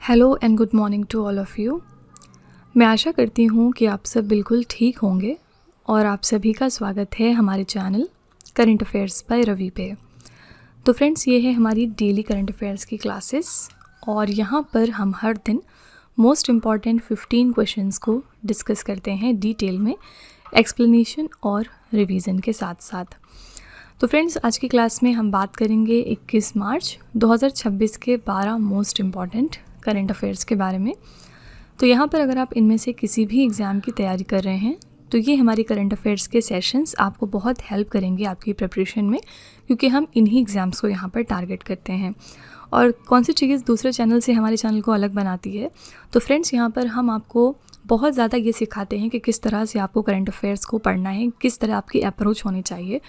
Hello and good morning to all of you. मैं आशा करती हूँ कि आप सब बिल्कुल ठीक होंगे और आप सभी का स्वागत है हमारे channel current affairs by Ravi पे। तो फ्रेंड्स, ये है हमारी डेली करंट अफेयर्स की क्लासेस और यहाँ पर हम हर दिन मोस्ट इम्पॉर्टेंट 15 क्वेश्चंस को डिस्कस करते हैं डिटेल में, एक्सप्लेनेशन और रिवीजन के साथ साथ। तो फ्रेंड्स, आज की क्लास में हम बात करेंगे 21 मार्च 2026 के 12 मोस्ट इम्पॉर्टेंट करंट अफेयर्स के बारे में। तो यहाँ पर अगर आप इनमें से किसी भी एग्ज़ाम की तैयारी कर रहे हैं तो ये हमारी करंट अफेयर्स के सेशंस आपको बहुत हेल्प करेंगे आपकी प्रिपरेशन में, क्योंकि हम इन्हीं एग्ज़ाम्स को यहाँ पर टारगेट करते हैं। और कौन सी चीज़ दूसरे चैनल से हमारे चैनल को अलग बनाती है, तो फ्रेंड्स यहाँ पर हम आपको बहुत ज़्यादा ये सिखाते हैं कि किस तरह से आपको करंट अफेयर्स को पढ़ना है, किस तरह आपकी अप्रोच होनी चाहिए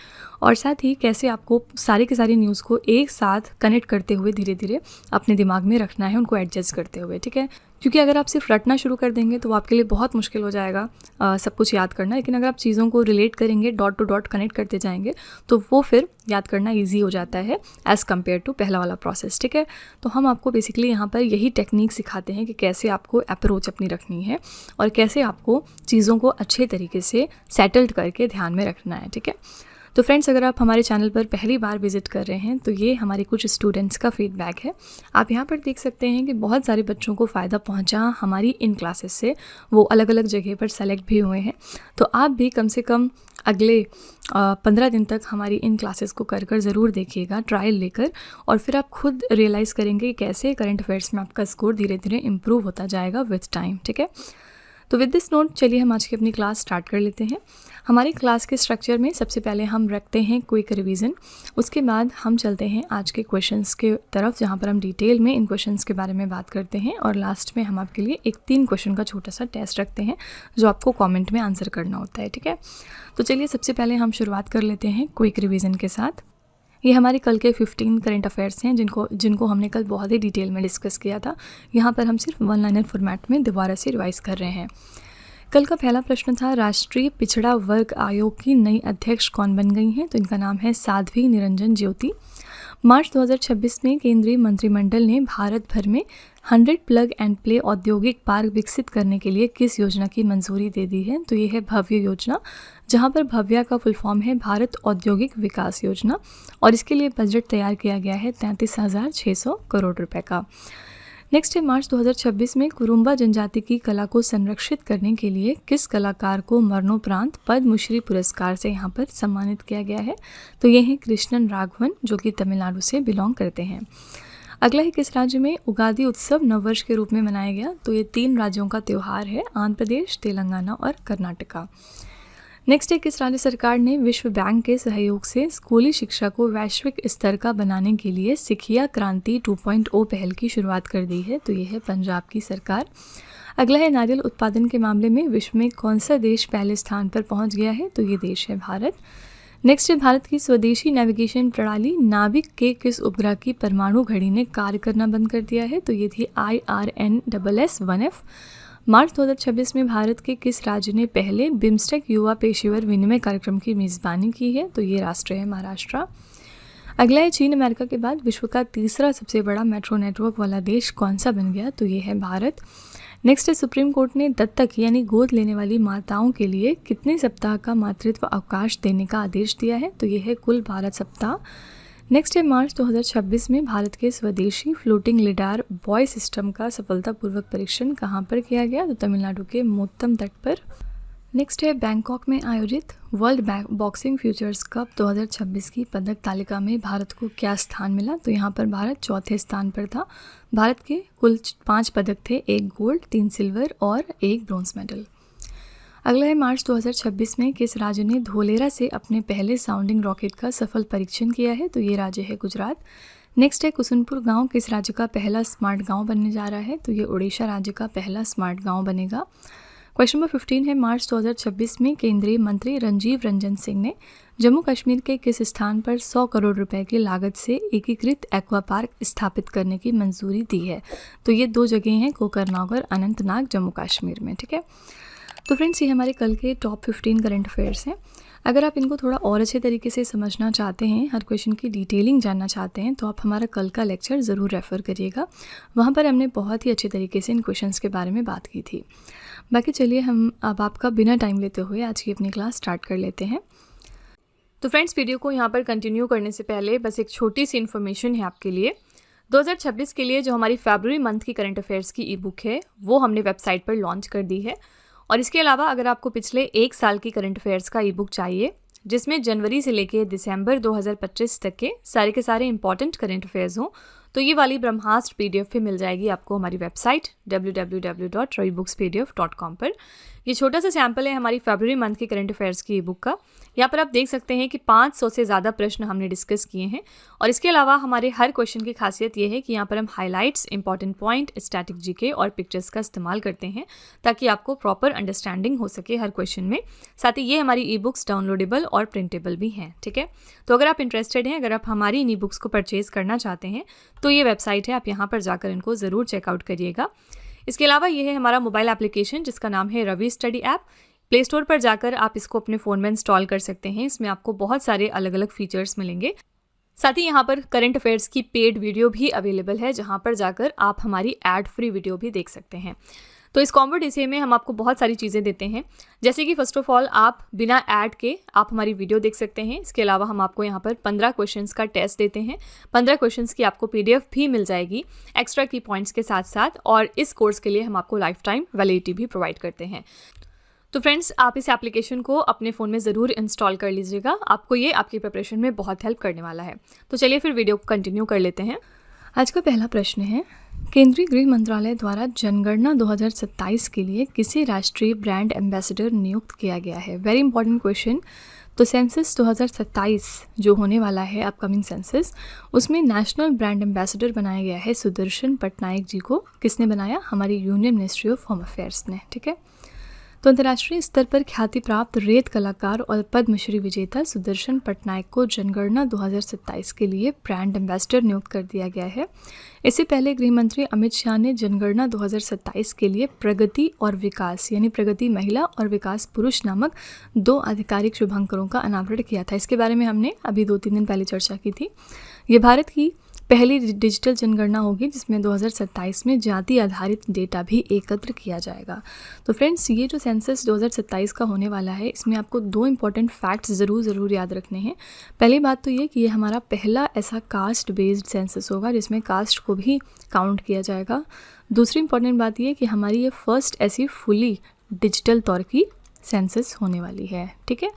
और साथ ही कैसे आपको सारी की सारी न्यूज़ को एक साथ कनेक्ट करते हुए धीरे धीरे अपने दिमाग में रखना है, उनको एडजस्ट करते हुए, ठीक है। क्योंकि अगर आप सिर्फ रटना शुरू कर देंगे तो आपके लिए बहुत मुश्किल हो जाएगा सब कुछ याद करना। लेकिन अगर आप चीज़ों को रिलेट करेंगे, डॉट टू डॉट कनेक्ट करते जाएंगे, तो वो फिर याद करना ईजी हो जाता है एज़ कम्पेयर टू पहला वाला प्रोसेस, ठीक है। तो हम आपको बेसिकली यहाँ पर यही टेक्निक सिखाते हैं कि कैसे आपको अप्रोच अपनी रखनी है और कैसे आपको चीज़ों को अच्छे तरीके से सेटल्ड करके ध्यान में रखना है, ठीक है। तो फ्रेंड्स, अगर आप हमारे चैनल पर पहली बार विजिट कर रहे हैं तो ये हमारे कुछ स्टूडेंट्स का फीडबैक है। आप यहाँ पर देख सकते हैं कि बहुत सारे बच्चों को फ़ायदा पहुँचा हमारी इन क्लासेस से, वो अलग अलग जगह पर सेलेक्ट भी हुए हैं। तो आप भी कम से कम अगले 15 दिन तक हमारी इन क्लासेस को कर ज़रूर देखिएगा, ट्रायल लेकर, और फिर आप खुद रियलाइज़ करेंगे कि कैसे करंट अफेयर्स में आपका स्कोर धीरे धीरे इम्प्रूव होता जाएगा विथ टाइम, ठीक है। तो विद दिस नोट चलिए हम आज की अपनी क्लास स्टार्ट कर लेते हैं। हमारी क्लास के स्ट्रक्चर में सबसे पहले हम रखते हैं क्विक रिवीजन, उसके बाद हम चलते हैं आज के क्वेश्चंस के तरफ जहां पर हम डिटेल में इन क्वेश्चंस के बारे में बात करते हैं, और लास्ट में हम आपके लिए एक 3 क्वेश्चन का छोटा सा टेस्ट रखते हैं जो आपको कॉमेंट में आंसर करना होता है, ठीक है। तो चलिए सबसे पहले हम शुरुआत कर लेते हैं क्विक रिवीजन के साथ। ये हमारे कल के 15 करंट अफेयर्स हैं जिनको हमने कल बहुत ही डिटेल में डिस्कस किया था। यहाँ पर हम सिर्फ 1 लाइनर फॉर्मेट में दोबारा से रिवाइज कर रहे हैं। कल का पहला प्रश्न था, राष्ट्रीय पिछड़ा वर्ग आयोग की नई अध्यक्ष कौन बन गई हैं? तो इनका नाम है साध्वी निरंजन ज्योति। मार्च 2026 में केंद्रीय मंत्रिमंडल ने भारत भर में 100 प्लग एंड प्ले औद्योगिक पार्क विकसित करने के लिए किस योजना की मंजूरी दे दी है? तो ये है भव्य योजना, जहां पर भव्या का फुल फॉर्म है भारत औद्योगिक विकास योजना, और इसके लिए बजट तैयार किया गया है 33,600 करोड़ रुपए का। नेक्स्ट है, मार्च 2026 में कुरुम्बा जनजाति की कला को संरक्षित करने के लिए किस कलाकार को मरणोपरांत पद्मश्री पुरस्कार से यहाँ पर सम्मानित किया गया है? तो ये हैं कृष्णन राघवन, जो कि तमिलनाडु से बिलोंग करते हैं। अगला है, किस राज्य में उगादि उत्सव नववर्ष के रूप में मनाया गया? तो ये 3 राज्यों का त्यौहार है, आंध्र प्रदेश, तेलंगाना और कर्नाटका। नेक्स्ट है, किस राज्य सरकार ने विश्व बैंक के सहयोग से स्कूली शिक्षा को वैश्विक स्तर का बनाने के लिए सिखिया क्रांति 2.0 पहल की शुरुआत कर दी है? तो ये है पंजाब की सरकार। अगला है, नारियल उत्पादन के मामले में विश्व में कौन सा देश पहले स्थान पर पहुंच गया है? तो ये देश है भारत। नेक्स्ट है, भारत की स्वदेशी नेविगेशन प्रणाली नाविक के किस उपग्रह की परमाणु घड़ी ने कार्य करना बंद कर दिया है? तो ये थी IRNSS-1F। मार्च 2026 में भारत के किस राज्य ने पहले बिम्स्टेक युवा पेशेवर विनिमय कार्यक्रम की मेज़बानी की है? तो ये राष्ट्र है महाराष्ट्र। अगला है, चीन अमेरिका के बाद विश्व का तीसरा सबसे बड़ा मेट्रो नेटवर्क वाला देश कौन सा बन गया? तो ये है भारत। नेक्स्ट है, सुप्रीम कोर्ट ने दत्तक यानी गोद लेने वाली माताओं के लिए कितने सप्ताह का मातृत्व अवकाश देने का आदेश दिया है? तो ये है कुल 12 सप्ताह। नेक्स्ट है, मार्च 2026 में भारत के स्वदेशी फ्लोटिंग लिडार बॉय सिस्टम का सफलतापूर्वक परीक्षण कहाँ पर किया गया? तो तमिलनाडु के मोत्तम तट पर। नेक्स्ट है, बैंकॉक में आयोजित वर्ल्ड बॉक्सिंग फ्यूचर्स कप 2026 की पदक तालिका में भारत को क्या स्थान मिला? तो यहाँ पर भारत चौथे स्थान पर था। भारत के कुल 5 पदक थे, 1 गोल्ड, 3 सिल्वर और 1 ब्रॉन्ज मेडल। अगला है, मार्च 2026 में किस राज्य ने धोलेरा से अपने पहले साउंडिंग रॉकेट का सफल परीक्षण किया है? तो ये राज्य है गुजरात। नेक्स्ट है, कुसुनपुर गांव किस राज्य का पहला स्मार्ट गांव बनने जा रहा है? तो ये उड़ीसा राज्य का पहला स्मार्ट गांव बनेगा। क्वेश्चन नंबर 15 है, मार्च 2026 में केंद्रीय मंत्री रंजीव रंजन सिंह ने जम्मू कश्मीर के किस स्थान पर 100 करोड़ रुपए की लागत से एकीकृत एक्वा पार्क स्थापित करने की मंजूरी दी है? तो ये 2 जगह हैं, कोकरनाग और अनंतनाग, जम्मू कश्मीर में, ठीक है। तो फ्रेंड्स, ये हमारे कल के टॉप 15 करंट अफेयर्स हैं। अगर आप इनको थोड़ा और अच्छे तरीके से समझना चाहते हैं, हर क्वेश्चन की डिटेलिंग जानना चाहते हैं, तो आप हमारा कल का लेक्चर ज़रूर रेफ़र करिएगा। वहाँ पर हमने बहुत ही अच्छे तरीके से इन क्वेश्चंस के बारे में बात की थी। बाकी चलिए हम अब आपका बिना टाइम लेते हुए आज की अपनी क्लास स्टार्ट कर लेते हैं। तो फ्रेंड्स, वीडियो को यहाँ पर कंटिन्यू करने से पहले बस एक छोटी सी इन्फॉर्मेशन है आपके लिए। 2026 के लिए जो हमारी फरवरी मंथ की करंट अफेयर्स की ई बुक है वो हमने वेबसाइट पर लॉन्च कर दी है। और इसके अलावा अगर आपको पिछले 1 साल की करंट अफेयर्स का ई बुक चाहिए जिसमें जनवरी से लेके दिसंबर 2025 तक के सारे इंपॉर्टेंट करंट अफेयर्स हों, तो ये वाली ब्रह्मास्त्र PDF भी मिल जाएगी आपको हमारी वेबसाइट www.ravibooks.pdf.com पर। ये छोटा सा सैम्पल है हमारी फरवरी मंथ की करंट अफेयर्स की ई बुक का। यहाँ पर आप देख सकते हैं कि 500 से ज़्यादा प्रश्न हमने डिस्कस किए हैं। और इसके अलावा हमारे हर क्वेश्चन की खासियत ये है कि यहाँ पर हम highlights, important point, static GK और पिक्चर्स का इस्तेमाल करते हैं ताकि आपको प्रॉपर अंडरस्टैंडिंग हो सके हर क्वेश्चन में। साथ ही ये हमारी ई बुक्स डाउनलोडेबल और प्रिंटेबल भी हैं, ठीक है। तो अगर आप इंटरेस्टेड हैं, अगर आप हमारी इन ई बुक्स को परचेज़ करना चाहते हैं तो ये वेबसाइट है, आप यहाँ पर जाकर इनको ज़रूर चेकआउट करिएगा। इसके अलावा ये है हमारा मोबाइल एप्लीकेशन जिसका नाम है Ravi study app. Play store पर जाकर आप इसको अपने फ़ोन में इंस्टॉल कर सकते हैं। इसमें आपको बहुत सारे अलग अलग फीचर्स मिलेंगे। साथ ही यहाँ पर करंट अफेयर्स की पेड वीडियो भी अवेलेबल है जहाँ पर जाकर आप हमारी एड फ्री वीडियो भी देख सकते हैं। तो इस कॉम्बो डीसी में हम आपको बहुत सारी चीज़ें देते हैं, जैसे कि फ़र्स्ट ऑफ ऑल आप बिना ऐड के आप हमारी वीडियो देख सकते हैं। इसके अलावा हम आपको यहाँ पर 15 क्वेश्चंस का टेस्ट देते हैं। 15 क्वेश्चंस की आपको PDF भी मिल जाएगी एक्स्ट्रा की पॉइंट्स के साथ साथ। और इस कोर्स के लिए हम आपको लाइफ टाइम वैलिडिटी भी प्रोवाइड करते हैं। तो फ्रेंड्स, आप इस एप्लीकेशन को अपने फ़ोन में ज़रूर इंस्टॉल कर लीजिएगा, आपको ये आपकी प्रिपरेशन में बहुत हेल्प करने वाला है। तो चलिए फिर वीडियो को कंटिन्यू कर लेते हैं। आज का पहला प्रश्न है, केंद्रीय गृह मंत्रालय द्वारा जनगणना 2027 के लिए किसे राष्ट्रीय ब्रांड एम्बेसडर नियुक्त किया गया है? Very important question. तो सेंसस 2027 जो होने वाला है, अपकमिंग सेंसस, उसमें नेशनल ब्रांड एम्बेसडर बनाया गया है सुदर्शन पटनायक जी को। किसने बनाया? हमारी union ministry of home affairs ने, ठीक है। तो अंतर्राष्ट्रीय स्तर पर ख्याति प्राप्त रेत कलाकार और पद्मश्री विजेता सुदर्शन पटनायक को जनगणना 2027 के लिए ब्रांड एम्बेसडर नियुक्त कर दिया गया है। इससे पहले गृह मंत्री अमित शाह ने जनगणना 2027 के लिए प्रगति और विकास यानी प्रगति महिला और विकास पुरुष नामक 2 आधिकारिक शुभांकरों का अनावरण किया था। इसके बारे में हमने अभी 2-3 दिन पहले चर्चा की थी। ये भारत की पहली डिजिटल जनगणना होगी जिसमें 2027 में जाति आधारित डेटा भी एकत्र किया जाएगा। तो फ्रेंड्स, ये जो सेंसस 2027 का होने वाला है, इसमें आपको 2 इंपॉर्टेंट फैक्ट्स ज़रूर याद रखने हैं। पहली बात तो ये कि ये हमारा पहला ऐसा कास्ट बेस्ड सेंसस होगा जिसमें कास्ट को भी काउंट किया जाएगा। दूसरी इंपॉर्टेंट बात ये कि हमारी ये फर्स्ट ऐसी फुली डिजिटल तौर की सेंसस होने वाली है, ठीक है।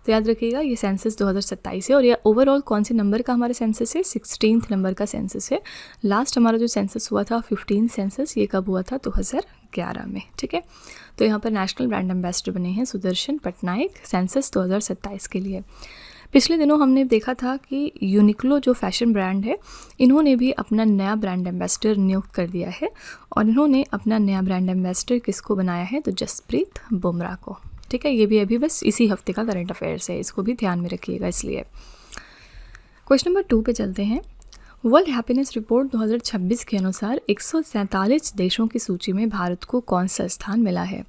तो याद रखिएगा, ये सेंसस 2027 है और ये ओवरऑल कौन से नंबर का हमारा सेंसस है? 16th नंबर का सेंसस है। लास्ट हमारा जो सेंसस हुआ था 15 सेंसस, ये कब हुआ था? 2011 में, ठीक है। तो यहाँ पर नेशनल ब्रांड एम्बेसडर बने हैं सुदर्शन पटनायक सेंसस 2027 के लिए। पिछले दिनों हमने देखा था कि यूनिक्लो जो फैशन ब्रांड है, इन्होंने भी अपना नया ब्रांड एम्बेसडर नियुक्त कर दिया है। और इन्होंने अपना नया ब्रांड एम्बेसडर किसको बनाया है? तो जसप्रीत बुमराह को, ठीक है। ये भी अभी बस इसी हफ्ते का करंट अफेयर्स है, इसको भी ध्यान में रखिएगा। इसलिए क्वेश्चन नंबर 2 पे चलते हैं। वर्ल्ड हैप्पीनेस रिपोर्ट 2026 के अनुसार 147 देशों की सूची में भारत को कौन सा स्थान मिला है?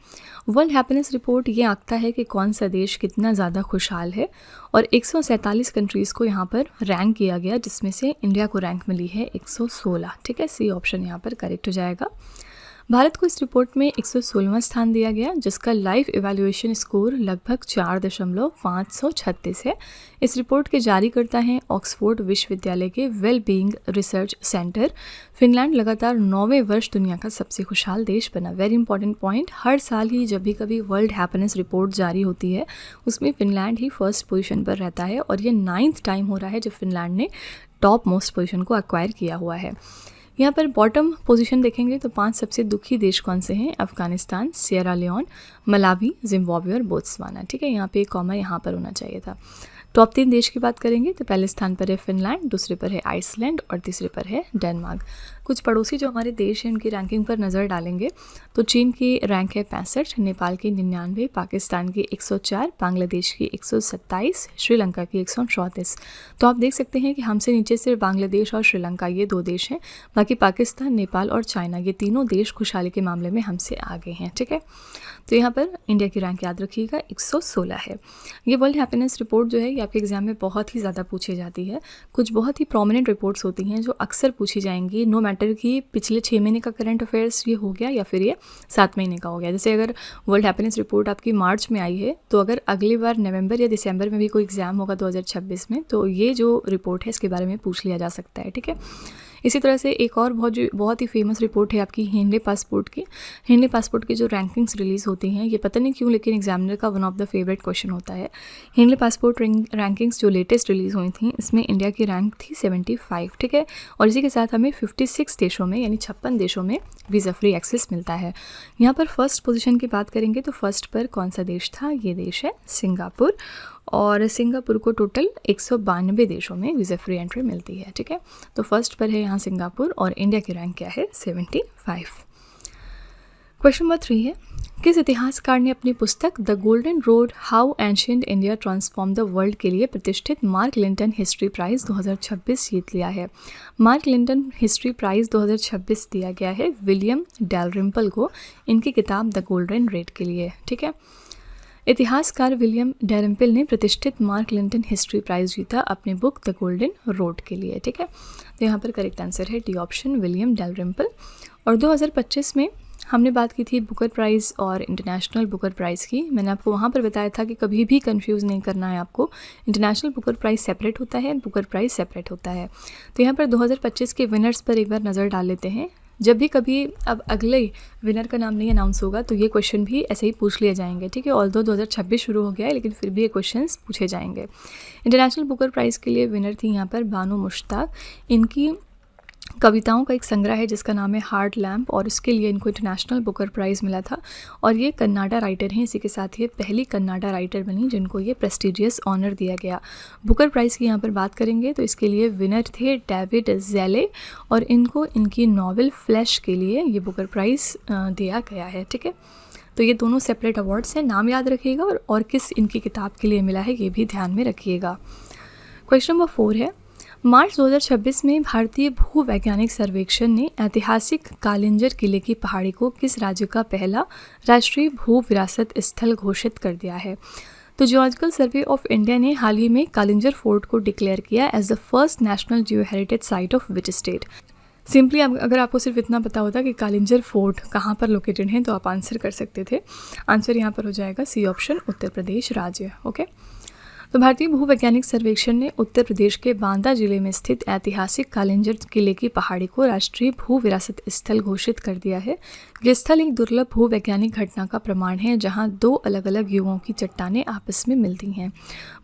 वर्ल्ड हैप्पीनेस रिपोर्ट ये आंकता है कि कौन सा देश कितना ज़्यादा खुशहाल है और 147 कंट्रीज़ को यहाँ पर रैंक किया गया, जिसमें से इंडिया को रैंक मिली है 116, ठीक है। सी ऑप्शन यहाँ पर करेक्ट हो जाएगा। भारत को इस रिपोर्ट में 116वां स्थान दिया गया, जिसका लाइफ इवैल्यूएशन स्कोर लगभग 4.536 है। इस रिपोर्ट के जारीकर्ता हैं ऑक्सफोर्ड विश्वविद्यालय के well being research centre. Finland लगातार 9वें वर्ष दुनिया का सबसे खुशहाल देश बना। वेरी इंपॉर्टेंट पॉइंट, हर साल ही जब भी कभी वर्ल्ड हैप्पीनेस रिपोर्ट जारी होती है उसमें फिनलैंड ही फर्स्ट पोजीशन पर रहता है और ये 9th टाइम हो रहा है जब फिनलैंड ने टॉप मोस्ट पोजीशन को एक्वायर किया हुआ है। यहाँ पर बॉटम पोजीशन देखेंगे तो 5 सबसे दुखी देश कौन से हैं? Afghanistan, Sierra Leone, Malawi, Zimbabwe और बोत्सवाना, ठीक है। यहाँ पे एक कॉमा यहाँ पर होना चाहिए था। टॉप 3 देश की बात करेंगे तो पहले स्थान पर है फिनलैंड, दूसरे पर है आइसलैंड और तीसरे पर है डेनमार्क। कुछ पड़ोसी जो हमारे देश हैं उनकी रैंकिंग पर नज़र डालेंगे तो चीन की रैंक है 65, नेपाल की 99, पाकिस्तान की 104, बांग्लादेश की 127, श्रीलंका की 134। तो आप देख सकते हैं कि हमसे नीचे सिर्फ बांग्लादेश और श्रीलंका ये 2 देश हैं, बाकी पाकिस्तान, नेपाल और चाइना ये तीनों देश खुशहाली के मामले में हमसे आगे हैं। ठीक है, तो यहाँ पर इंडिया की रैंक याद रखिएगा 116 है। ये वर्ल्ड हैप्पीनेस रिपोर्ट जो है ये आपके एग्जाम में बहुत ही ज़्यादा पूछी जाती है। कुछ बहुत ही प्रोमिनेंट रिपोर्ट्स होती हैं जो अक्सर पूछी जाएंगी, नो मैटर कि पिछले 6 महीने का करंट अफेयर्स ये हो गया या फिर ये 7 महीने का हो गया। जैसे अगर वर्ल्ड हैप्पीनेस रिपोर्ट आपकी मार्च में आई है तो अगर अगली बार नवंबर या दिसंबर में भी कोई एग्ज़ाम होगा 2026 में तो ये जो रिपोर्ट है इसके बारे में पूछ लिया जा सकता है। ठीक है, इसी तरह से एक और बहुत ही फेमस रिपोर्ट है आपकी हिंडले पासपोर्ट की। हिंडले पासपोर्ट की जो रैंकिंग्स रिलीज़ होती हैं ये पता नहीं क्यों लेकिन एग्जामिनर का one of the favourite question होता है। हिंडले पासपोर्ट रैंकिंग्स जो लेटेस्ट रिलीज़ हुई थी इसमें इंडिया की रैंक थी 75। ठीक है, और इसी के साथ हमें 56 देशों में यानी 56 देशों में वीज़ा फ्री एक्सेस मिलता है। यहाँ पर फर्स्ट पोजीशन की बात करेंगे तो फर्स्ट पर कौन सा देश था, ये देश है सिंगापुर, और सिंगापुर को टोटल 192 देशों में वीज़ा फ्री एंट्री मिलती है। ठीक है, तो फर्स्ट पर है यहाँ सिंगापुर और इंडिया की रैंक क्या है 75। क्वेश्चन नंबर 3 है, किस इतिहासकार ने अपनी पुस्तक the golden road how ancient India transform the world के लिए प्रतिष्ठित मार्क लिंटन हिस्ट्री प्राइज़ 2026 जीत लिया है। मार्क लिंटन हिस्ट्री प्राइज़ 2026 दिया गया है विलियम डैलरिम्पल को इनकी किताब द गोल्डन रेड के लिए। ठीक है, इतिहासकार विलियम डैलरिम्पल ने प्रतिष्ठित मार्क लिंटन हिस्ट्री प्राइज़ जीता अपनी बुक द गोल्डन रोड के लिए। ठीक है, तो यहाँ पर करेक्ट आंसर है डी ऑप्शन विलियम डैलरिम्पल। और 2025 में हमने बात की थी बुकर प्राइज़ और इंटरनेशनल बुकर प्राइज़ की। मैंने आपको वहाँ पर बताया था कि कभी भी कंफ्यूज नहीं करना है आपको, इंटरनेशनल बुकर प्राइज़ सेपरेट होता है, बुकर प्राइज़ सेपरेट होता है। तो यहाँ पर 2025 के विनर्स पर एक बार नज़र डाल लेते हैं। जब भी कभी अब अगले विनर का नाम नहीं अनाउंस होगा तो ये क्वेश्चन भी ऐसे ही पूछ लिए जाएंगे। ठीक है, ऑल्दो 2026 शुरू हो गया है लेकिन फिर भी ये क्वेश्चंस पूछे जाएंगे। इंटरनेशनल बुकर प्राइज़ के लिए विनर थी यहाँ पर बानो मुश्ताक। इनकी कविताओं का एक संग्रह है जिसका नाम है हार्ट लैम्प और इसके लिए इनको इंटरनेशनल बुकर प्राइज़ मिला था और ये कन्नाडा राइटर हैं। इसी के साथ ये पहली कन्नाडा राइटर बनी जिनको ये प्रेस्टिजियस ऑनर दिया गया। बुकर प्राइज़ की यहाँ पर बात करेंगे तो इसके लिए विनर थे डेविड ज़ेले और इनको इनकी नॉवेल फ्लैश के लिए ये बुकर प्राइज़ दिया गया है। ठीक है, तो ये दोनों सेपरेट अवार्ड्स हैं, नाम याद रखिएगा और किस इनकी किताब के लिए मिला है ये भी ध्यान में रखिएगा। क्वेश्चन नंबर 4 है, मार्च 2026 में भारतीय भूवैज्ञानिक सर्वेक्षण ने ऐतिहासिक कालिंजर किले की पहाड़ी को किस राज्य का पहला राष्ट्रीय भू विरासत स्थल घोषित कर दिया है। तो जियोलॉजिकल सर्वे ऑफ इंडिया ने हाल ही में कालिंजर फोर्ट को डिक्लेयर किया as the first national geo heritage site of which state. Simply अगर आपको सिर्फ इतना पता होता कि कालिंजर फोर्ट कहाँ पर लोकेटेड है तो आप आंसर कर सकते थे। आंसर यहाँ पर हो जाएगा सी ऑप्शन उत्तर प्रदेश राज्य। ओके, तो भारतीय भूवैज्ञानिक सर्वेक्षण ने उत्तर प्रदेश के बांदा जिले में स्थित ऐतिहासिक कालिंजर किले की पहाड़ी को राष्ट्रीय भू विरासत स्थल घोषित कर दिया है। यह स्थल एक दुर्लभ भूवैज्ञानिक घटना का प्रमाण है जहां 2 अलग अलग युगों की चट्टानें आपस में मिलती हैं।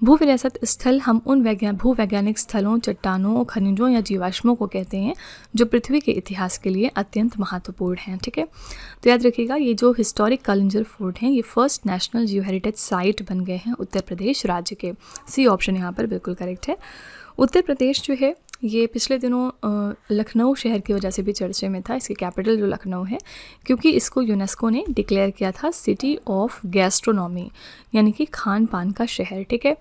भू विरासत स्थल हम उन भूवैज्ञानिक स्थलों, चट्टानों, खनिजों या जीवाश्मों को कहते हैं जो पृथ्वी के इतिहास के लिए अत्यंत महत्वपूर्ण हैं। ठीक है, तो याद रखिएगा ये जो हिस्टोरिक कालिंजर फोर्ट हैं ये first national geo heritage site बन गए हैं उत्तर प्रदेश राज्य के। सी ऑप्शन यहाँ पर बिल्कुल करेक्ट है। उत्तर प्रदेश जो है ये पिछले दिनों लखनऊ शहर की वजह से भी चर्चे में था, इसकी कैपिटल जो लखनऊ है, क्योंकि इसको यूनेस्को ने डिक्लेयर किया था सिटी ऑफ गैस्ट्रोनॉमी यानी कि खान पान का शहर। ठीक है,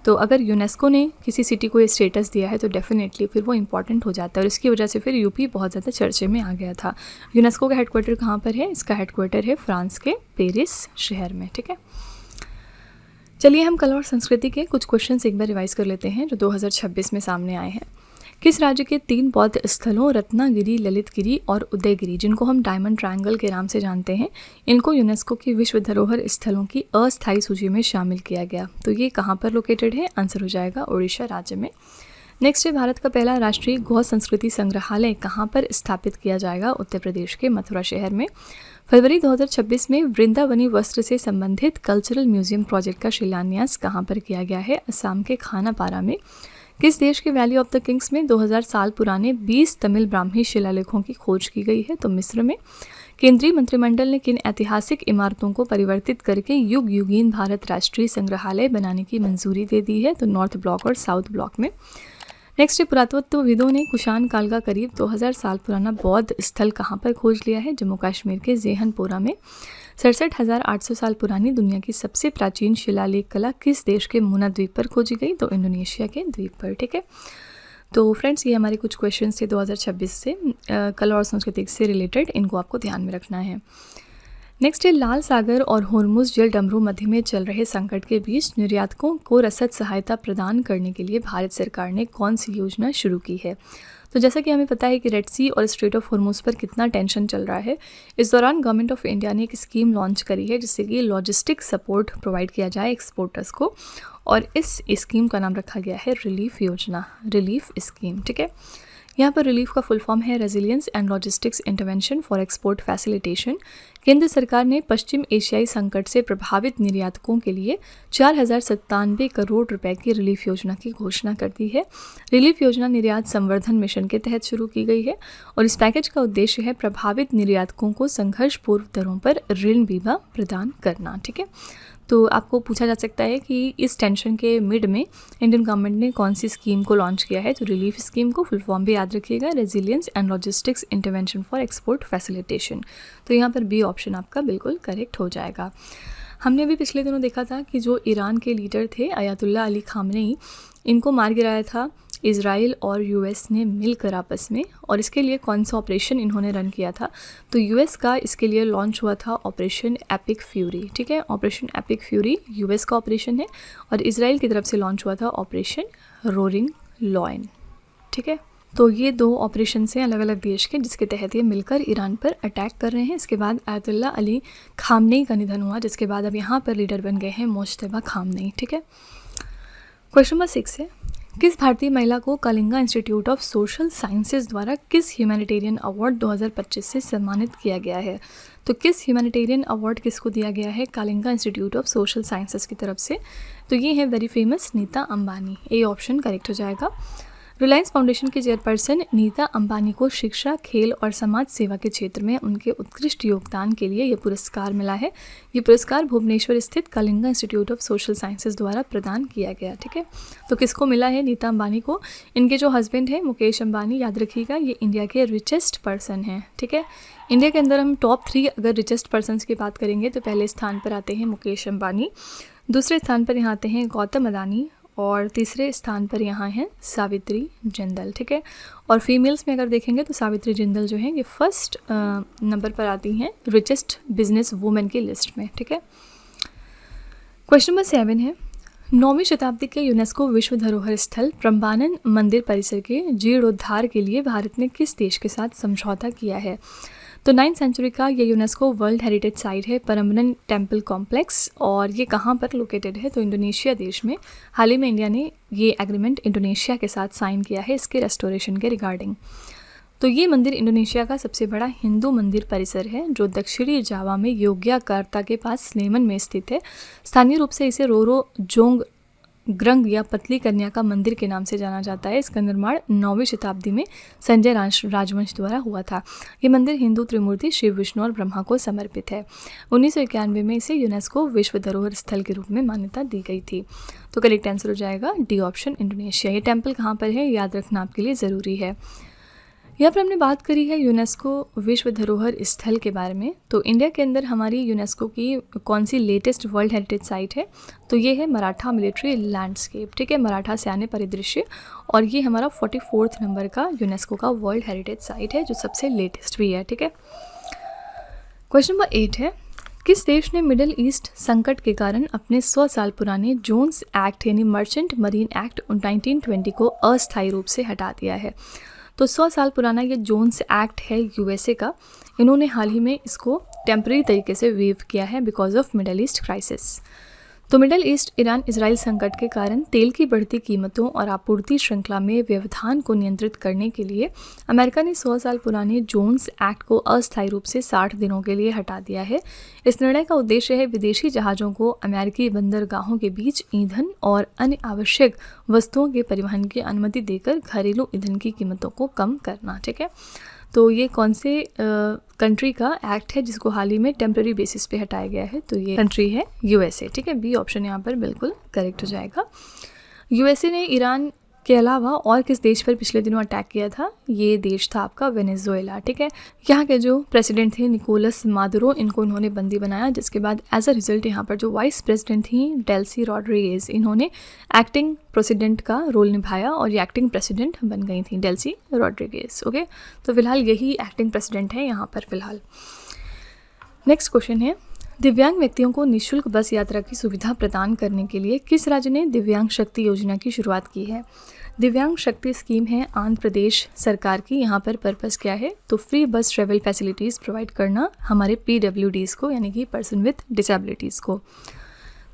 तो अगर यूनेस्को ने किसी सिटी को ये स्टेटस दिया है तो डेफिनेटली फिर वो इम्पॉर्टेंट हो जाता है और इसकी वजह से फिर यूपी बहुत ज़्यादा चर्चे में आ गया था। यूनेस्को का हेडक्वार्टर कहाँ पर है? इसका हेडक्वार्टर है फ्रांस के पेरिस शहर में। ठीक है, चलिए हम कला और संस्कृति के कुछ क्वेश्चंस एक बार रिवाइज कर लेते हैं जो 2026 में सामने आए हैं। किस राज्य के 3 बौद्ध स्थलों रत्नागिरी, ललितगिरी और उदयगिरी, जिनको हम डायमंड ट्रायंगल के नाम से जानते हैं, इनको यूनेस्को की विश्व धरोहर स्थलों की अस्थायी सूची में शामिल किया गया? तो ये कहाँ पर लोकेटेड है? आंसर हो जाएगा उड़ीसा राज्य में। नेक्स्ट है भारत का पहला राष्ट्रीय गौ संस्कृति संग्रहालय कहाँ पर स्थापित किया जाएगा? उत्तर प्रदेश के मथुरा शहर में। फरवरी 2026 में वृंदावनी वस्त्र से संबंधित कल्चरल म्यूजियम प्रोजेक्ट का शिलान्यास कहाँ पर किया गया है? असम के खानापारा में। किस देश के वैली ऑफ द किंग्स में 2000 साल पुराने 20 तमिल ब्राह्मी शिलालेखों की खोज की गई है? तो मिस्र में। केंद्रीय मंत्रिमंडल ने किन ऐतिहासिक इमारतों को परिवर्तित करके युग युगीन भारत राष्ट्रीय संग्रहालय बनाने की मंजूरी दे दी है? तो नॉर्थ ब्लॉक और साउथ ब्लॉक में। नेक्स्ट है, पुरातत्वविदों ने कुषाण काल का करीब 2000 साल पुराना बौद्ध स्थल कहाँ पर खोज लिया है? जम्मू कश्मीर के जेहनपोरा में। 67,800 साल पुरानी दुनिया की सबसे प्राचीन शिलालेख कला किस देश के मुना द्वीप पर खोजी गई? तो इंडोनेशिया के द्वीप पर। ठीक है, तो फ्रेंड्स ये हमारे कुछ क्वेश्चंस थे 2026 से कला और संस्कृति से रिलेटेड, इनको आपको ध्यान में रखना है। नेक्स्ट है, लाल सागर और होर्मुज जल डमरू मध्य में चल रहे संकट के बीच निर्यातकों को रसद सहायता प्रदान करने के लिए भारत सरकार ने कौन सी योजना शुरू की है? तो जैसा कि हमें पता है कि रेड सी और स्ट्रेट ऑफ होर्मुज पर कितना टेंशन चल रहा है, इस दौरान गवर्नमेंट ऑफ इंडिया ने एक स्कीम लॉन्च करी है जिससे कि लॉजिस्टिक सपोर्ट प्रोवाइड किया जाए एक्सपोर्टर्स को, और इस स्कीम का नाम रखा गया है रिलीफ योजना, रिलीफ स्कीम। ठीक है, यहाँ पर रिलीफ का फुल फॉर्म है resilience and logistics intervention for export facilitation. केंद्र सरकार ने पश्चिम एशियाई संकट से प्रभावित निर्यातकों के लिए 4097 करोड़ रुपए की रिलीफ योजना की घोषणा कर दी है। रिलीफ योजना निर्यात संवर्धन मिशन के तहत शुरू की गई है और इस पैकेज का उद्देश्य है प्रभावित निर्यातकों को संघर्षपूर्व दरों पर ऋण बीमा प्रदान करना। ठीक है, तो आपको पूछा जा सकता है कि इस टेंशन के मिड में इंडियन गवर्नमेंट ने कौन सी स्कीम को लॉन्च किया है? तो रिलीफ स्कीम को फुल फॉर्म भी याद रखिएगा, resilience and logistics intervention for export facilitation. तो यहाँ पर बी ऑप्शन आपका बिल्कुल करेक्ट हो जाएगा। हमने अभी पिछले दिनों देखा था कि जो ईरान के लीडर थे अयातुल्ला अली खामनेई, इनको मार गिराया था इज़राइल और यूएस ने मिलकर आपस में, और इसके लिए कौन सा ऑपरेशन इन्होंने रन किया था? तो यूएस का इसके लिए लॉन्च हुआ था ऑपरेशन एपिक फ्यूरी। ठीक है, ऑपरेशन एपिक फ्यूरी यूएस का ऑपरेशन है, और इज़राइल की तरफ से लॉन्च हुआ था ऑपरेशन रोरिंग लॉयन। ठीक है, तो ये दो ऑपरेशन हैं अलग अलग देश के, जिसके तहत ये मिलकर ईरान पर अटैक कर रहे हैं। इसके बाद अयातुल्ला अली खामनेई का निधन हुआ, जिसके बाद अब यहाँ पर लीडर बन गए हैं मुज्तबा खामनेई। ठीक है, क्वेश्चन नंबर 6 है, किस भारतीय महिला को Kalinga institute of social sciences द्वारा किस ह्यूमैनिटेरियन अवार्ड 2025 से सम्मानित किया गया है? तो किस ह्यूमैनिटेरियन अवार्ड किसको दिया गया है Kalinga institute of social sciences की तरफ से? तो ये है very famous Nita Ambani. A option correct हो जाएगा। रिलायंस फाउंडेशन के चेयरपर्सन नीता अंबानी को शिक्षा, खेल और समाज सेवा के क्षेत्र में उनके उत्कृष्ट योगदान के लिए यह पुरस्कार मिला है। ये पुरस्कार भुवनेश्वर स्थित Kalinga institute of social sciences द्वारा प्रदान किया गया। ठीक है, तो किसको मिला है? नीता अंबानी को। इनके जो हस्बैंड हैं मुकेश अंबानी, याद रखिएगा ये इंडिया के रिचेस्ट पर्सन हैं। ठीक है, इंडिया के अंदर हम टॉप 3 अगर रिचेस्ट पर्सनस की बात करेंगे तो पहले स्थान पर आते हैं मुकेश अंबानी, दूसरे स्थान पर यहाँ आते हैं गौतम अदानी, और तीसरे स्थान पर यहाँ है सावित्री जिंदल। ठीक है, और फीमेल्स में अगर देखेंगे तो सावित्री जिंदल जो है ये फर्स्ट नंबर पर आती हैं रिचेस्ट बिजनेस वुमेन की लिस्ट में। ठीक है, क्वेश्चन नंबर 7 है, 9वीं शताब्दी के यूनेस्को विश्व धरोहर स्थल प्रम्बानन मंदिर परिसर के जीर्णोद्धार के लिए भारत ने किस देश के साथ समझौता किया है? तो 9th सेंचुरी का ये यूनेस्को वर्ल्ड हेरिटेज साइट है परम्बनन टेम्पल कॉम्प्लेक्स, और ये कहाँ पर लोकेटेड है? तो इंडोनेशिया देश में। हाल ही में इंडिया ने ये एग्रीमेंट इंडोनेशिया के साथ साइन किया है इसके रेस्टोरेशन के रिगार्डिंग। तो ये मंदिर इंडोनेशिया का सबसे बड़ा हिंदू मंदिर परिसर है जो दक्षिणी जावा में योग्याकार्ता के पास स्लेमन में स्थित है। स्थानीय रूप से इसे रोरो जोंग ग्रंग या पतली कन्या का मंदिर के नाम से जाना जाता है। इसका निर्माण 9वीं शताब्दी में संजय राजवंश द्वारा हुआ था। ये मंदिर हिंदू त्रिमूर्ति शिव, विष्णु और ब्रह्मा को समर्पित है। 1991 में इसे यूनेस्को विश्व धरोहर स्थल के रूप में मान्यता दी गई थी। तो करेक्ट आंसर हो जाएगा डी ऑप्शन, इंडोनेशिया। ये टेम्पल कहाँ पर है याद रखना आपके लिए ज़रूरी है। यहाँ पर हमने बात करी है यूनेस्को विश्व धरोहर स्थल के बारे में। तो इंडिया के अंदर हमारी यूनेस्को की कौन सी लेटेस्ट वर्ल्ड हेरिटेज साइट है? तो ये है मराठा मिलिट्री लैंडस्केप। ठीक है, मराठा सैन्य परिदृश्य, और ये हमारा 44th नंबर का यूनेस्को का वर्ल्ड हेरिटेज साइट है जो सबसे लेटेस्ट भी है। ठीक है, क्वेश्चन नंबर 8 है, किस देश ने मिडिल ईस्ट संकट के कारण अपने 100 साल पुराने जोन्स एक्ट यानी मर्चेंट मरीन एक्ट 1920 को अस्थायी रूप से हटा दिया है? तो 100 साल पुराना ये जोन्स एक्ट है यूएसए का। इन्होंने हाल ही में इसको टेम्परेरी तरीके से वेव किया है because of middle east crisis. तो मिडल ईस्ट ईरान इजराइल संकट के कारण तेल की बढ़ती कीमतों और आपूर्ति श्रृंखला में व्यवधान को नियंत्रित करने के लिए अमेरिका ने 100 साल पुराने जोन्स एक्ट को अस्थायी रूप से 60 दिनों के लिए हटा दिया है। इस निर्णय का उद्देश्य है विदेशी जहाज़ों को अमेरिकी बंदरगाहों के बीच ईंधन और अन्य आवश्यक वस्तुओं के परिवहन की अनुमति देकर घरेलू ईंधन की कीमतों को कम करना। ठीक है, तो ये कौन से कंट्री का एक्ट है जिसको हाल ही में टेम्परेरी बेसिस पे हटाया गया है? तो ये कंट्री है यूएसए। ठीक है, बी ऑप्शन यहाँ पर बिल्कुल करेक्ट हो जाएगा। यूएसए ने ईरान के अलावा और किस देश पर पिछले दिनों अटैक किया था? ये देश था आपका वेनेजुएला, ठीक है। यहाँ के जो प्रेसिडेंट थे निकोलस मादुरो, इनको इन्होंने बंदी बनाया, जिसके बाद एज अ रिजल्ट यहाँ पर जो वाइस प्रेसिडेंट थी डेल्सी रॉड्रिगेज, इन्होंने एक्टिंग प्रेसिडेंट का रोल निभाया और ये एक्टिंग प्रेसिडेंट बन गई थी डेल्सी रॉड्रिगेज। ओके, तो फिलहाल यही एक्टिंग प्रेसिडेंट है यहाँ पर फिलहाल। नेक्स्ट क्वेश्चन है, दिव्यांग व्यक्तियों को निःशुल्क बस यात्रा की सुविधा प्रदान करने के लिए किस राज्य ने दिव्यांग शक्ति योजना की शुरुआत की है? दिव्यांग शक्ति स्कीम है आंध्र प्रदेश सरकार की। यहाँ पर पर्पस क्या है? तो फ्री बस ट्रेवल फैसिलिटीज़ प्रोवाइड करना हमारे PWDs को, यानी कि पर्सन विथ डिसेबिलिटीज़ को।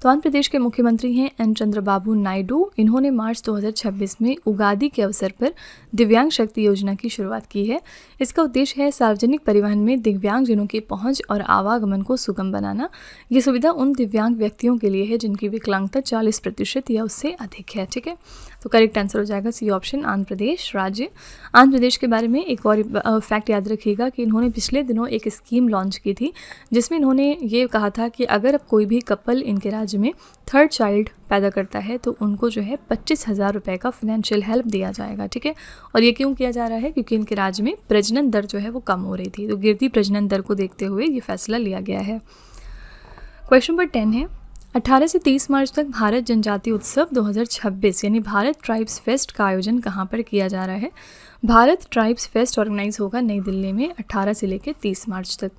तो आंध्र प्रदेश के मुख्यमंत्री हैं एन चंद्रबाबू नायडू। इन्होंने मार्च 2026 में उगादी के अवसर पर दिव्यांग शक्ति योजना की शुरुआत की है। इसका उद्देश्य है सार्वजनिक परिवहन में दिव्यांगजनों की पहुंच और आवागमन को सुगम बनाना। ये सुविधा उन दिव्यांग व्यक्तियों के लिए है जिनकी विकलांगता 40% या उससे अधिक है, ठीक है। तो करेक्ट आंसर हो जाएगा सी ऑप्शन, आंध्र प्रदेश राज्य। आंध्र प्रदेश के बारे में एक और फैक्ट याद रखिएगा कि इन्होंने पिछले दिनों एक स्कीम लॉन्च की थी जिसमें इन्होंने ये कहा था कि अगर अब कोई भी कपल इनके राज्य में थर्ड चाइल्ड पैदा करता है तो उनको जो है 25,000 रुपये का फाइनेंशियल हेल्प दिया जाएगा, ठीक है। और ये क्यों किया जा रहा है? क्योंकि इनके राज्य में प्रजनन दर जो है वो कम हो रही थी, तो गिरती प्रजनन दर को देखते हुए ये फैसला लिया गया है। क्वेश्चन नंबर 10 है, 18 से 30 मार्च तक भारत जनजाति उत्सव 2026 यानी भारत ट्राइब्स फेस्ट का आयोजन कहाँ पर किया जा रहा है? भारत ट्राइब्स फेस्ट ऑर्गेनाइज होगा नई दिल्ली में 18 से लेकर 30 मार्च तक।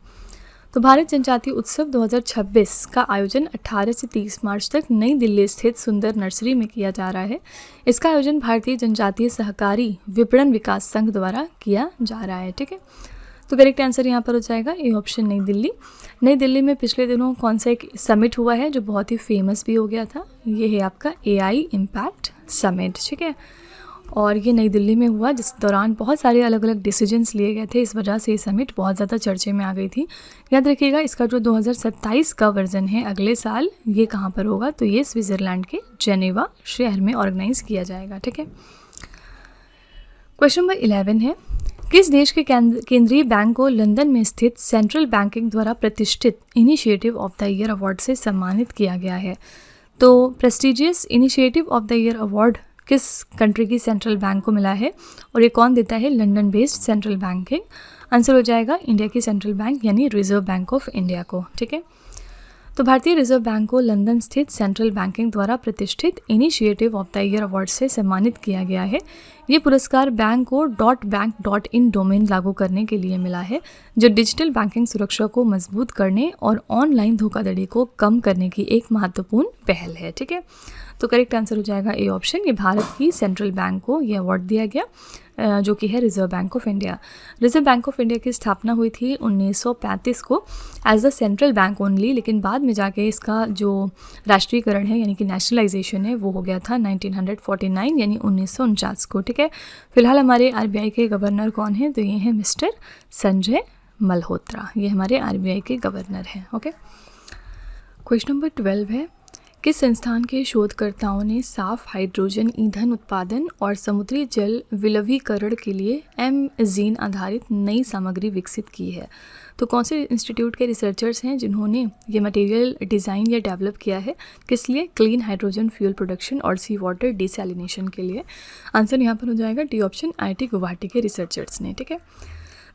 तो भारत जनजाति उत्सव 2026 का आयोजन 18 से 30 मार्च तक नई दिल्ली स्थित सुंदर नर्सरी में किया जा रहा है। इसका आयोजन भारतीय जनजातीय सहकारी विपणन विकास संघ द्वारा किया जा रहा है, ठीक है। तो करेक्ट आंसर यहाँ पर हो जाएगा ए ऑप्शन, नई दिल्ली। नई दिल्ली में पिछले दिनों कौन सा एक समिट हुआ है जो बहुत ही फेमस भी हो गया था? ये है आपका AI इम्पैक्ट समिट, ठीक है। और ये नई दिल्ली में हुआ जिस दौरान बहुत सारे अलग अलग डिसीजंस लिए गए थे। इस वजह से ये समिट बहुत ज़्यादा चर्चे में आ गई थी। याद रखिएगा इसका जो 2027 का वर्जन है अगले साल, ये कहाँ पर होगा? तो ये स्विट्ज़रलैंड के जेनेवा शहर में ऑर्गेनाइज किया जाएगा, ठीक है। क्वेश्चन नंबर 11 है, किस देश के केंद्रीय बैंक को लंदन में स्थित सेंट्रल बैंकिंग द्वारा प्रतिष्ठित initiative of the year award से सम्मानित किया गया है? तो prestigious initiative of the year award किस कंट्री की सेंट्रल बैंक को मिला है और ये कौन देता है? London based central banking. Answer हो जाएगा इंडिया की सेंट्रल बैंक यानी रिजर्व बैंक ऑफ इंडिया को, ठीक है। तो भारतीय रिजर्व बैंक को लंदन स्थित सेंट्रल बैंकिंग द्वारा प्रतिष्ठित initiative of the year award से सम्मानित किया गया है। ये पुरस्कार बैंक को .bank.in डोमेन लागू करने के लिए मिला है जो डिजिटल बैंकिंग सुरक्षा को मजबूत करने और ऑनलाइन धोखाधड़ी को कम करने की एक महत्वपूर्ण पहल है, ठीक है। तो करेक्ट आंसर हो जाएगा ए ऑप्शन, ये भारत की सेंट्रल बैंक को ये अवार्ड दिया गया जो कि है reserve bank of India. Reserve bank of India की स्थापना हुई थी 1935 को as the central bank only, लेकिन बाद में जाके इसका जो राष्ट्रीयकरण है यानी कि नेशनलाइजेशन है वो हो गया था 1949 यानी 1949 को, ठीक है। फिलहाल हमारे RBI के गवर्नर कौन है? तो ये हैं मिस्टर संजय मल्होत्रा, ये हमारे RBI के गवर्नर हैं, ओके। क्वेश्चन नंबर 12 है, किस संस्थान के शोधकर्ताओं ने साफ हाइड्रोजन ईंधन उत्पादन और समुद्री जल विलवीकरण के लिए एमजीन आधारित नई सामग्री विकसित की है? तो कौन से इंस्टीट्यूट के रिसर्चर्स हैं जिन्होंने ये मटेरियल डिज़ाइन या डेवलप किया है? किस लिए? क्लीन हाइड्रोजन फ्यूल प्रोडक्शन और सी वाटर डिसैलिनेशन के लिए। आंसर यहाँ पर हो जाएगा डी ऑप्शन, IIT गुवाहाटी के रिसर्चर्स ने, ठीक है।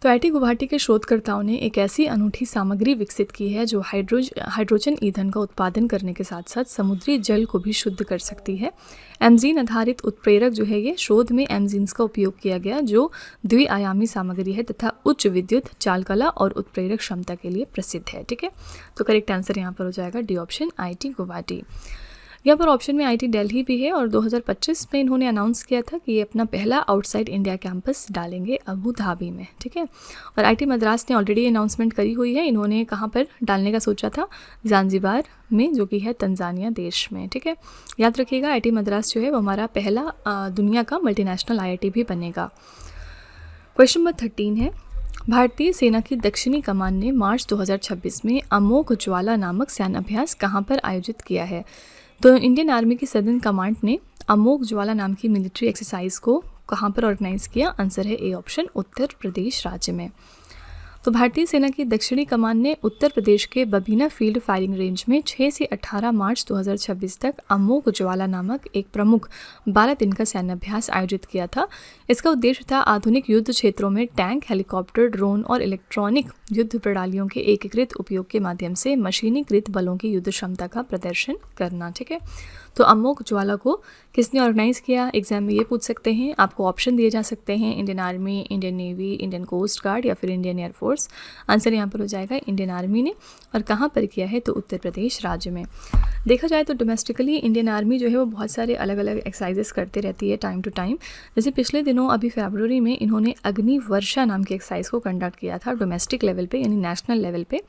तो IIT गुवाहाटी के शोधकर्ताओं ने एक ऐसी अनूठी सामग्री विकसित की है जो हाइड्रोजन ईंधन का उत्पादन करने के साथ साथ समुद्री जल को भी शुद्ध कर सकती है। एमजीन आधारित उत्प्रेरक जो है ये शोध में एमजीन्स का उपयोग किया गया जो द्विआयामी सामग्री है तथा उच्च विद्युत चालकला और उत्प्रेरक क्षमता के लिए प्रसिद्ध है, ठीक है। तो करेक्ट आंसर यहाँ पर हो जाएगा डी ऑप्शन, IIT गुवाहाटी। यहाँ पर ऑप्शन में IIT दिल्ली भी है और 2025 में इन्होंने अनाउंस किया था कि ये अपना पहला आउटसाइड इंडिया कैंपस डालेंगे अबू धाबी में, ठीक है। और IIT मद्रास ने ऑलरेडी अनाउंसमेंट करी हुई है, इन्होंने कहाँ पर डालने का सोचा था? ज़ांज़िबार में, जो कि है तंजानिया देश में, ठीक है। याद रखिएगा IIT मद्रास जो है वो हमारा पहला दुनिया का मल्टीनेशनल IIT भी बनेगा। क्वेश्चन नंबर 13 है, भारतीय सेना की दक्षिणी कमान ने मार्च 2026 में अमोघ ज्वाला नामक सैन्य अभ्यास कहाँ पर आयोजित किया है? तो इंडियन आर्मी की सदर्न कमांड ने अमोघ ज्वाला नाम की मिलिट्री एक्सरसाइज को कहाँ पर ऑर्गेनाइज किया? आंसर है ए ऑप्शन, उत्तर प्रदेश राज्य में। तो भारतीय सेना की दक्षिणी कमान ने उत्तर प्रदेश के बबीना फील्ड फायरिंग रेंज में 6 से 18 मार्च 2026 तक अमोघ ज्वाला नामक एक प्रमुख 12 दिन का सैन्य अभ्यास आयोजित किया था। इसका उद्देश्य था आधुनिक युद्ध क्षेत्रों में टैंक, हेलीकॉप्टर, ड्रोन और इलेक्ट्रॉनिक युद्ध प्रणालियों के एकीकृत उपयोग के माध्यम से मशीनीकृत बलों की युद्ध क्षमता का प्रदर्शन करना। ठीक है, तो अमोघ ज्वाला को किसने ऑर्गेनाइज किया? एग्जाम में ये पूछ सकते हैं। आपको ऑप्शन दिए जा सकते हैं, Indian army, Indian navy, Indian coast guard या फिर इंडियन एयरफोर्स। आंसर यहाँ पर हो जाएगा इंडियन आर्मी ने। और कहाँ पर किया है? तो उत्तर प्रदेश राज्य में। देखा जाए तो डोमेस्टिकली इंडियन आर्मी जो है वो बहुत सारे अलग अलग एक्सरसाइजेस करते रहती है टाइम टू टाइम। जैसे पिछले दिनों अभी फरवरी में इन्होंने अग्नि वर्षा नाम की एक्सरसाइज को कंडक्ट किया था डोमेस्टिक लेवल पे, यानी नेशनल लेवल पे।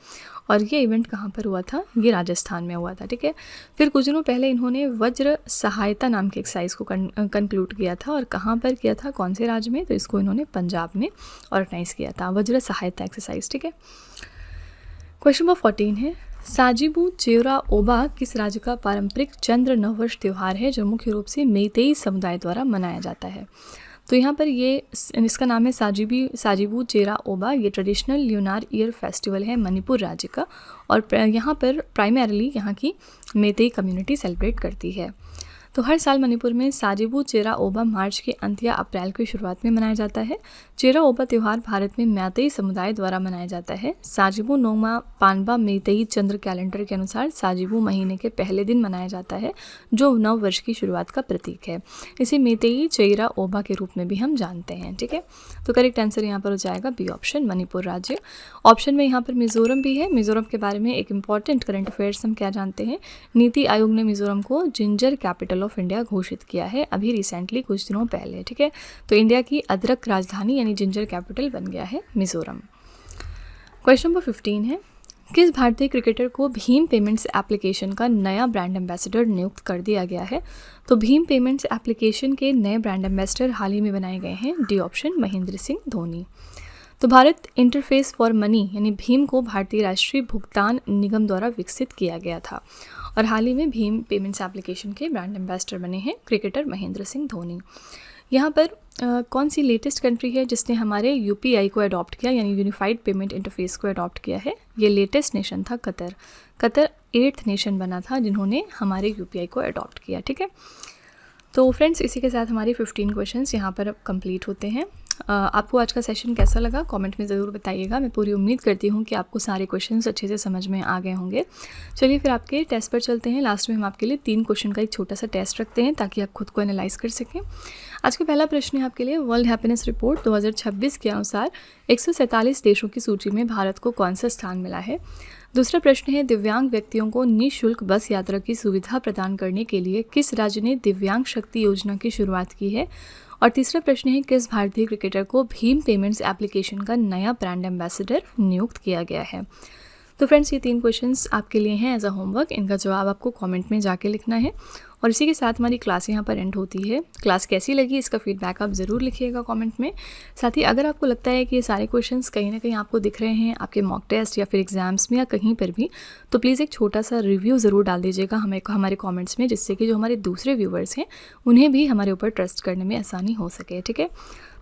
और ये इवेंट कहाँ पर हुआ था? ये राजस्थान में हुआ था। ठीक है, फिर कुछ दिनों पहले इन्होंने वज्र सहायता नाम की एक्सरसाइज को कंक्लूड किया था। और कहाँ पर किया था? कौन से राज्य में? तो इसको इन्होंने पंजाब में ऑर्गेनाइज किया था, वज्र सहायता एक्सरसाइज। ठीक है, क्वेश्चन नंबर 14 है, साजिबू चेरा ओबा किस राज्य का पारंपरिक चंद्र नववर्ष त्यौहार है जो मुख्य रूप से मेइतेई समुदाय द्वारा मनाया जाता है? तो यहाँ पर इसका नाम है साजिबू चेरा ओबा। ये ट्रेडिशनल ल्यूनार ईयर फेस्टिवल है मणिपुर राज्य का, और यहाँ पर प्राइमरीली यहाँ की मेइतेई कम्युनिटी सेलिब्रेट करती है। तो हर साल मणिपुर में साजिबू चेरा ओबा मार्च के अंत या अप्रैल की शुरुआत में मनाया जाता है। चेरा ओबा त्यौहार भारत में मैतेई समुदाय द्वारा मनाया जाता है। साजिबू नोमा पानबा मेइतेई चंद्र कैलेंडर के अनुसार साजिबू महीने के पहले दिन मनाया जाता है, जो नव वर्ष की शुरुआत का प्रतीक है। इसे मेइतेई चेरा ओबा के रूप में भी हम जानते हैं। ठीक है, तो करेक्ट आंसर यहाँ पर हो जाएगा बी ऑप्शन, मणिपुर राज्य। ऑप्शन में यहाँ पर मिजोरम भी है। मिजोरम के बारे में एक इंपॉर्टेंट करंट अफेयर्स हम क्या जानते हैं? नीति आयोग ने मिजोरम को जिंजर कैपिटल ऑफ इंडिया घोषित किया है अभी रिसेंटली, कुछ दिनों पहले। ठीक है, तो इंडिया की अदरक राजधानी यानी जिंजर कैपिटल बन गया है मिजोरम। क्वेश्चन नंबर 15 है, किस भारतीय क्रिकेटर को भीम पेमेंट्स एप्लीकेशन का नया ब्रांड एम्बेसडर नियुक्त कर दिया गया है? तो भीम पेमेंट्स एप्लीकेशन के नए ब्रांड एम्बेसडर हाल ही में बनाए गए हैं। D option, Mahendra Singh Dhoni. तो भारत इंटरफेस फॉर मनी यानी भीम को भारतीय राष्ट्रीय भुगतान निगम द्वारा विकसित किया गया था, और हाल ही में भीम पेमेंट्स एप्लीकेशन के ब्रांड एम्बेसडर बने हैं क्रिकेटर महेंद्र सिंह धोनी। यहाँ पर कौन सी लेटेस्ट कंट्री है जिसने हमारे यूपीआई को अडॉप्ट किया, यानी यूनिफाइड पेमेंट इंटरफेस को अडॉप्ट किया है? ये लेटेस्ट नेशन था कतर। कतर 8th नेशन बना था जिन्होंने हमारे यूपीआई को अडॉप्ट किया। ठीक है, तो फ्रेंड्स इसी के साथ हमारे 15 क्वेश्चंस यहाँ पर अब कंप्लीट होते हैं। आपको आज का सेशन कैसा लगा कमेंट में ज़रूर बताइएगा। मैं पूरी उम्मीद करती हूँ कि आपको सारे क्वेश्चंस अच्छे से समझ में आ गए होंगे। चलिए फिर आपके टेस्ट पर चलते हैं। लास्ट में हम आपके लिए 3 क्वेश्चन का एक छोटा सा टेस्ट रखते हैं ताकि आप खुद को एनालाइज कर सकें। आज का पहला प्रश्न है आपके लिए, वर्ल्ड हैप्पीनेस रिपोर्ट 2026 के अनुसार 147 देशों की सूची में भारत को कौन सा स्थान मिला है? दूसरा प्रश्न है, दिव्यांग व्यक्तियों को निःशुल्क बस यात्रा की सुविधा प्रदान करने के लिए किस राज्य ने दिव्यांग शक्ति योजना की शुरुआत की है? और तीसरा प्रश्न है, किस भारतीय क्रिकेटर को भीम पेमेंट्स एप्लीकेशन का नया ब्रांड एम्बेसडर नियुक्त किया गया है? तो फ्रेंड्स ये 3 क्वेश्चंस आपके लिए हैं एज अ होमवर्क। इनका जवाब आपको कमेंट में जाके लिखना है। और इसी के साथ हमारी क्लास यहाँ पर एंड होती है। क्लास कैसी लगी इसका फीडबैक आप ज़रूर लिखिएगा कमेंट में। साथ ही अगर आपको लगता है कि ये सारे क्वेश्चंस कहीं ना कहीं आपको दिख रहे हैं आपके मॉक टेस्ट या फिर एग्जाम्स में या कहीं पर भी, तो प्लीज़ एक छोटा सा रिव्यू ज़रूर डाल दीजिएगा हमारे कॉमेंट्स में, जिससे कि जो हमारे दूसरे व्यूवर्स हैं उन्हें भी हमारे ऊपर ट्रस्ट करने में आसानी हो सके। ठीक है,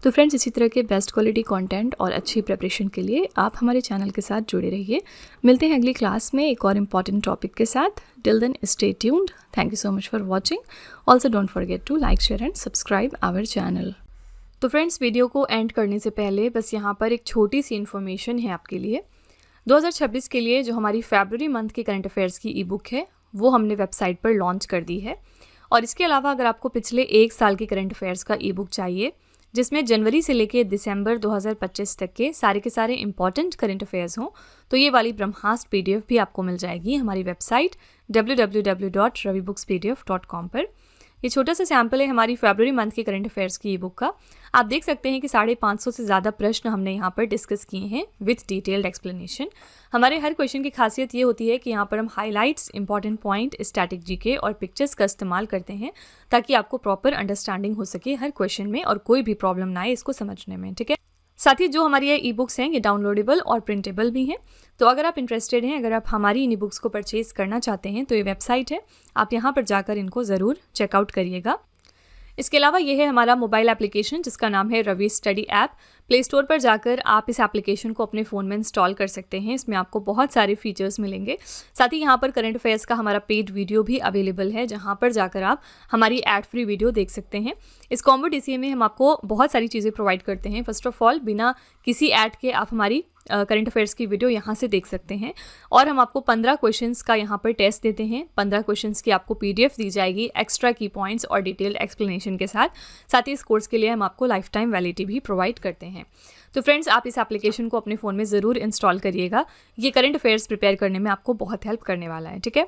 तो फ्रेंड्स इसी तरह के बेस्ट क्वालिटी कंटेंट और अच्छी प्रिपरेशन के लिए आप हमारे चैनल के साथ जुड़े रहिए। मिलते हैं अगली क्लास में एक और इम्पॉर्टेंट टॉपिक के साथ। Till then stay tuned. Thank you so much for watching. Also don't forget to like, share and subscribe our channel. तो फ्रेंड्स वीडियो को एंड करने से पहले बस यहाँ पर एक छोटी सी इन्फॉर्मेशन है आपके लिए। 2026 के लिए जो हमारी फरवरी मंथ की करंट अफेयर्स की ई बुक है वो हमने वेबसाइट पर लॉन्च कर दी है। और इसके अलावा अगर आपको पिछले 1 साल की करंट अफेयर्स का ई बुक चाहिए जिसमें जनवरी से लेके दिसंबर 2025 तक के सारे इंपॉर्टेंट करंट अफेयर्स हों, तो ये वाली ब्रह्मास्त्र PDF भी आपको मिल जाएगी हमारी वेबसाइट www.ravibooks.pdf.com पर। ये छोटा सा सैम्पल है हमारी फरवरी मंथ के करंट अफेयर्स की ई बुक का। आप देख सकते हैं कि 550 से ज़्यादा प्रश्न हमने यहाँ पर डिस्कस किए हैं विथ डिटेल्ड एक्सप्लेनेशन। हमारे हर क्वेश्चन की खासियत ये होती है कि यहाँ पर हम highlights, important point, static GK और पिक्चर्स का इस्तेमाल करते हैं ताकि आपको प्रॉपर अंडरस्टैंडिंग हो सके हर क्वेश्चन में और कोई भी प्रॉब्लम ना आए इसको समझने में। ठीक है, साथ ही जो हमारी ये ई बुक्स हैं ये डाउनलोडेबल और प्रिंटेबल भी हैं। तो अगर आप इंटरेस्टेड हैं, अगर आप हमारी इन ई बुक्स को परचेज़ करना चाहते हैं तो ये वेबसाइट है, आप यहाँ पर जाकर इनको ज़रूर चेकआउट करिएगा। इसके अलावा ये है हमारा मोबाइल एप्लीकेशन जिसका नाम है Ravi study app. Play store पर जाकर आप इस एप्लीकेशन को अपने फ़ोन में इंस्टॉल कर सकते हैं। इसमें आपको बहुत सारे फीचर्स मिलेंगे। साथ ही यहाँ पर करंट अफेयर्स का हमारा पेड वीडियो भी अवेलेबल है, जहाँ पर जाकर आप हमारी एड फ्री वीडियो देख सकते हैं। इस कॉम्बो DCA में हम आपको बहुत सारी चीज़ें प्रोवाइड करते हैं। फर्स्ट ऑफ ऑल, बिना किसी ऐड के आप हमारी करंट अफेयर्स की वीडियो यहाँ से देख सकते हैं, और हम आपको 15 क्वेश्चंस का यहाँ पर टेस्ट देते हैं। 15 क्वेश्चंस की आपको PDF दी जाएगी एक्स्ट्रा की पॉइंट्स और डिटेल एक्सप्लेनेशन के साथ। साथ ही इस कोर्स के लिए हम आपको लाइफ टाइम वैलिडिटी भी प्रोवाइड करते हैं। तो फ्रेंड्स, आप इस एप्लीकेशन को अपने फ़ोन में ज़रूर इंस्टॉल करिएगा। ये करंट अफेयर्स प्रिपेयर करने में आपको बहुत हेल्प करने वाला है। ठीक है।